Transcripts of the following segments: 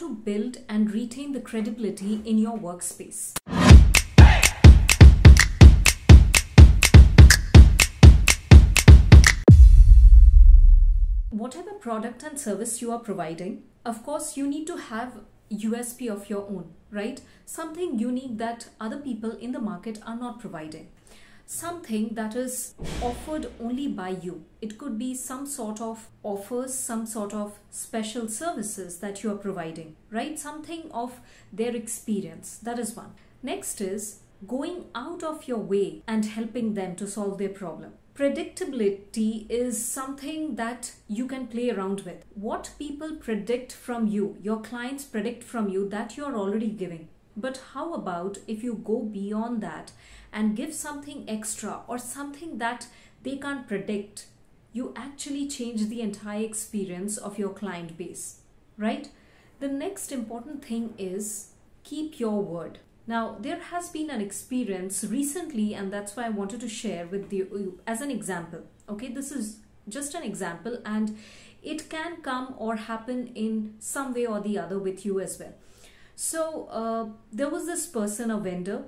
to build and retain the credibility in your workspace. Whatever product and service you are providing, of course, you need to have USP of your own, right? Something unique that other people in the market are not providing. Something that is offered only by you. It could be some sort of offers, some sort of special services that you are providing, right? Something of their experience. That is one. Next is going out of your way and helping them to solve their problem. Predictability is something that you can play around with. What people predict from you, your clients predict from you, that you are already giving. But how about if you go beyond that and give something extra or something that they can't predict? You actually change the entire experience of your client base, right? The next important thing is keep your word. Now, there has been an experience recently, and that's why I wanted to share with you as an example. Okay, this is just an example, and it can come or happen in some way or the other with you as well. So there was this person, a vendor,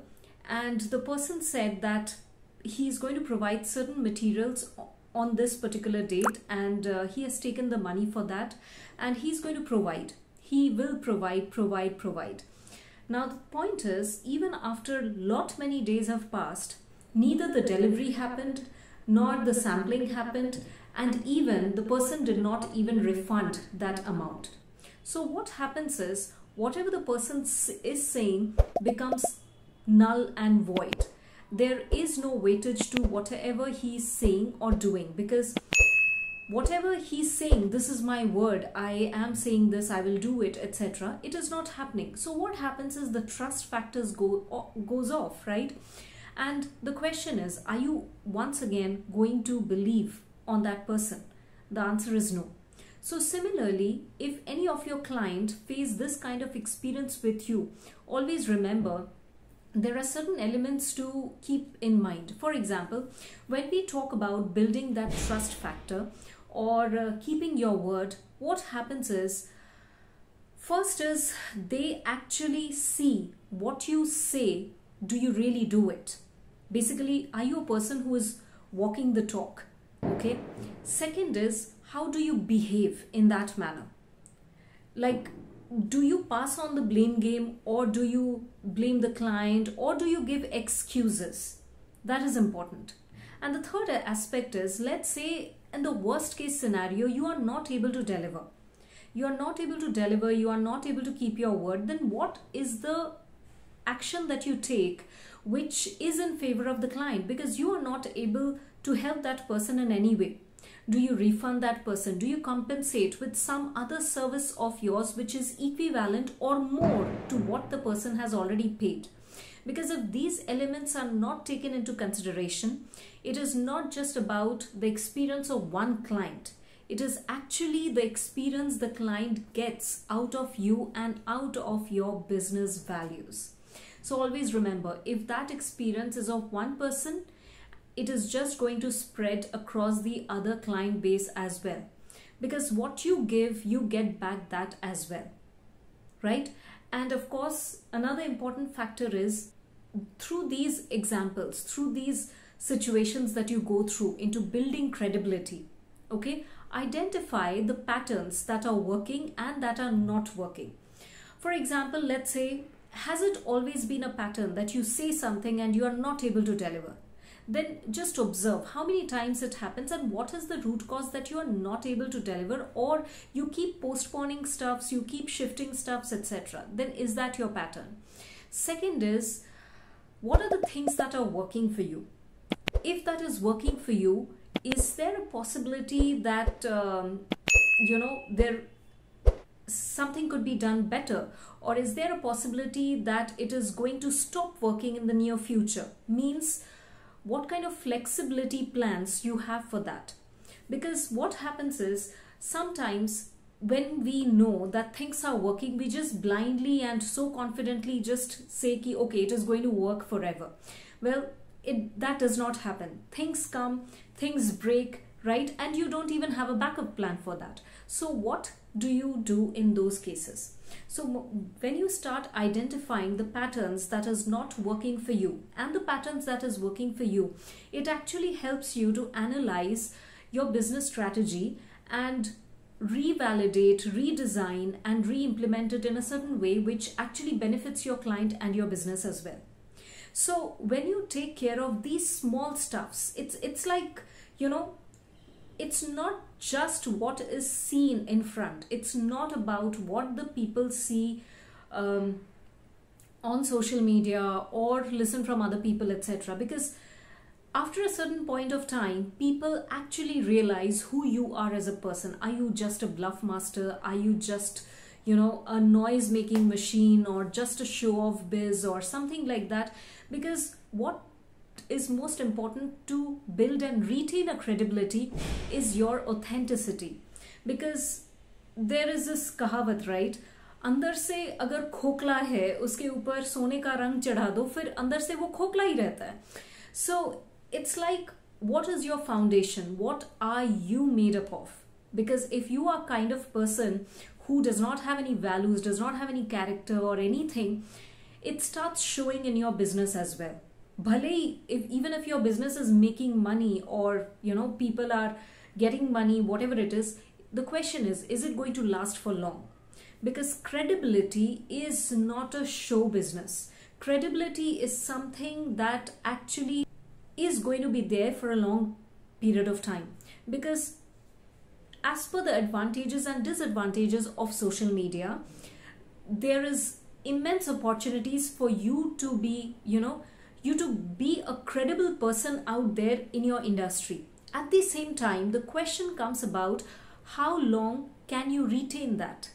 and the person said that he's going to provide certain materials on this particular date, and he has taken the money for that, and he's going to provide. He will provide. Now the point is, even after many days have passed, neither the delivery happened nor the sampling happened, and even the person did not even refund that amount. So what happens is, whatever the person is saying becomes null and void. There is no weightage to whatever he's saying or doing, because whatever he's saying, this is my word, I am saying this, I will do it, etc., it is not happening. So what happens is the trust factors goes off, right? And the question is, are you once again going to believe on that person? The answer is no. So similarly, if any of your clients face this kind of experience with you, always remember there are certain elements to keep in mind. For example, when we talk about building that trust factor or keeping your word, what happens is, first is they actually see what you say, do you really do it? Basically, are you a person who is walking the talk? Okay. Second is, how do you behave in that manner? Like, do you pass on the blame game, or do you blame the client, or do you give excuses? That is important. And the third aspect is, let's say in the worst case scenario, you are not able to deliver. You are not able to deliver, you are not able to keep your word. Then what is the action that you take which is in favor of the client? Because you are not able to help that person in any way. Do you refund that person? Do you compensate with some other service of yours which is equivalent or more to what the person has already paid? Because if these elements are not taken into consideration, it is not just about the experience of one client. It is actually the experience the client gets out of you and out of your business values. So always remember, if that experience is of one person, it is just going to spread across the other client base as well. Because what you give, you get back that as well, right? And of course, another important factor is, through these examples, through these situations that you go through into building credibility, okay, identify the patterns that are working and that are not working. For example, let's say, has it always been a pattern that you say something and you are not able to deliver? Then just observe how many times it happens and what is the root cause that you are not able to deliver, or you keep postponing stuffs, you keep shifting stuffs, etc. Then is that your pattern? Second is, what are the things that are working for you? If that is working for you, is there a possibility that something could be done better, or is there a possibility that it is going to stop working in the near future? Means, what kind of flexibility plans you have for that? Because what happens is, sometimes when we know that things are working, we just blindly and so confidently just say, okay, it is going to work forever. Well, that does not happen. Things come, things break, right? And you don't even have a backup plan for that. So what do you do in those cases? So when you start identifying the patterns that is not working for you and the patterns that is working for you, it actually helps you to analyze your business strategy and revalidate, redesign and re-implement it in a certain way which actually benefits your client and your business as well. So when you take care of these small stuffs, it's like, you know, it's not just what is seen in front. It's not about what the people see on social media or listen from other people, etc. Because after a certain point of time, people actually realize who you are as a person. Are you just a bluff master? Are you just, you know, a noise making machine, or just a show off biz or something like that? Because what is most important to build and retain a credibility is your authenticity. Because there is this कहावत, right? अंदर से अगर खोखला है उसके ऊपर सोने का रंग चढ़ा दो, फिर अंदर से वो खोखला ही रहता है. So it's like, what is your foundation? What are you made up of? Because if you are kind of person who does not have any values, does not have any character or anything, it starts showing in your business as well. Bhale, even if your business is making money, or you know, people are getting money, whatever it is, the question is it going to last for long? Because credibility is not a show business. Credibility is something that actually is going to be there for a long period of time. Because as per the advantages and disadvantages of social media, there is immense opportunities for you to be, you know, you to be a credible person out there in your industry. At the same time, the question comes about how long can you retain that?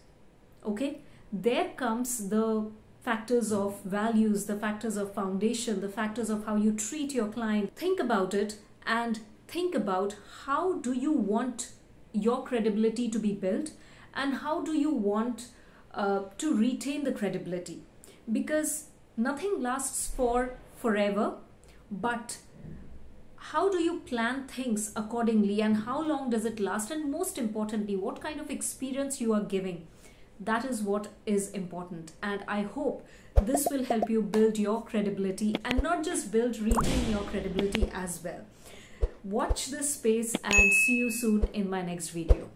Okay, there comes the factors of values, the factors of foundation, the factors of how you treat your client. Think about it and think about how do you want your credibility to be built, and how do you want to retain the credibility. Because nothing lasts forever, but how do you plan things accordingly, and how long does it last, and most importantly, what kind of experience you are giving. That is what is important, and I hope this will help you build your credibility, and not just build, retain your credibility as well. Watch this space and see you soon in my next video.